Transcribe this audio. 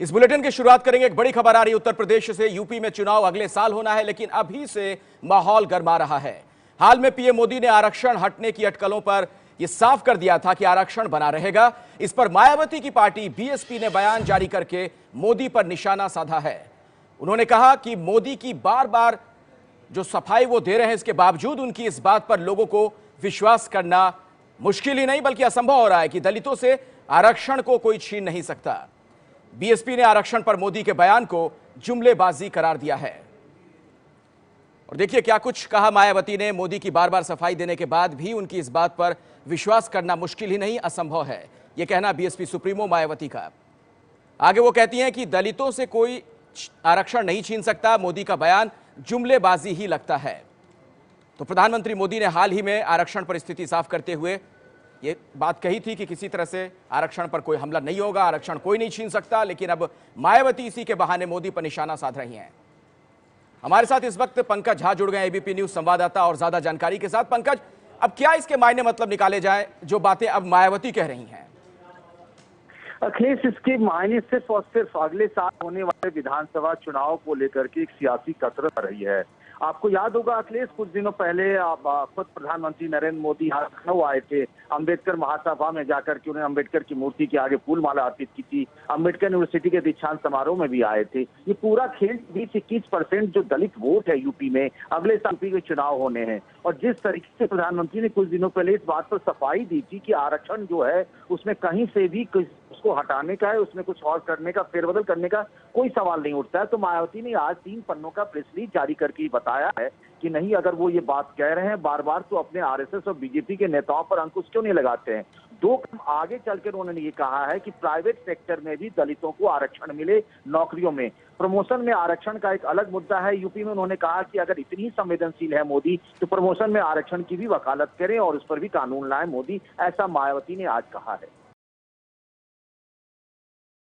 इस बुलेटिन की शुरुआत करेंगे। एक बड़ी खबर आ रही है उत्तर प्रदेश से। यूपी में चुनाव अगले साल होना है, लेकिन अभी से माहौल गर्मा रहा है। हाल में पीएम मोदी ने आरक्षण हटने की अटकलों पर यह साफ कर दिया था कि आरक्षण बना रहेगा। इस पर मायावती की पार्टी बीएसपी ने बयान जारी करके मोदी पर निशाना साधा है। उन्होंने कहा कि मोदी की बार बार जो सफाई वो दे रहे हैं, इसके बावजूद उनकी इस बात पर लोगों को विश्वास करना मुश्किल ही नहीं बल्कि असंभव हो रहा है कि दलितों से आरक्षण को कोई छीन नहीं सकता। बीएसपी ने आरक्षण पर मोदी के बयान को जुमलेबाजी करार दिया है। और देखिए क्या कुछ कहा मायावती ने। मोदी की बार बार सफाई देने के बाद भी उनकी इस बात पर विश्वास करना मुश्किल ही नहीं असंभव है, यह कहना बीएसपी सुप्रीमो मायावती का। आगे वो कहती हैं कि दलितों से कोई आरक्षण नहीं छीन सकता। मोदी का बयान जुमलेबाजी ही लगता है। तो प्रधानमंत्री मोदी ने हाल ही में आरक्षण पर स्थिति साफ करते हुए ये बात कही थी कि किसी तरह से आरक्षण पर कोई हमला नहीं होगा, आरक्षण कोई नहीं छीन सकता। लेकिन अब मायावती इसी के बहाने मोदी पर निशाना साध रही हैं। हमारे साथ इस वक्त पंकज झा जुड़ गए, एबीपी न्यूज संवाददाता, और ज्यादा जानकारी के साथ। पंकज, अब क्या इसके मायने मतलब निकाले जाए जो बातें अब मायावती कह रही हैं? अखिलेश, इसके मायने सिर्फ और सिर्फ अगले साल होने वाले विधानसभा चुनाव को लेकर के एक सियासी कसरत रही है। आपको याद होगा अखिलेश, कुछ दिनों पहले खुद प्रधानमंत्री नरेंद्र मोदी यहाँ लखनऊ आए थे। अंबेडकर महासभा में जाकर के उन्हें अंबेडकर की मूर्ति के आगे फूल माला अर्पित की थी। अंबेडकर यूनिवर्सिटी के दीक्षांत समारोह में भी आए थे। ये पूरा खेल 20-21% जो दलित वोट है यूपी में, अगले साल यूपी के चुनाव होने हैं। और जिस तरीके से प्रधानमंत्री ने कुछ दिनों पहले इस बात पर सफाई दी थी कि आरक्षण जो है उसमें कहीं से भी उसको हटाने का है, उसमें कुछ और करने का, फेरबदल करने का कोई सवाल नहीं उठता है। तो मायावती ने आज 3 पन्नों का प्रेस रिलीज जारी करके बताया है कि नहीं, अगर वो ये बात कह रहे हैं बार बार, तो अपने आरएसएस और बीजेपी के नेताओं पर अंकुश क्यों नहीं लगाते हैं। 2 कदम आगे चलकर उन्होंने ये कहा है कि प्राइवेट सेक्टर में भी दलितों को आरक्षण मिले, नौकरियों में। प्रमोशन में आरक्षण का एक अलग मुद्दा है यूपी में। उन्होंने कहा कि अगर इतनी संवेदनशील है मोदी, तो प्रमोशन में आरक्षण की भी वकालत करें और उस पर भी कानून लाए मोदी, ऐसा मायावती ने आज कहा है।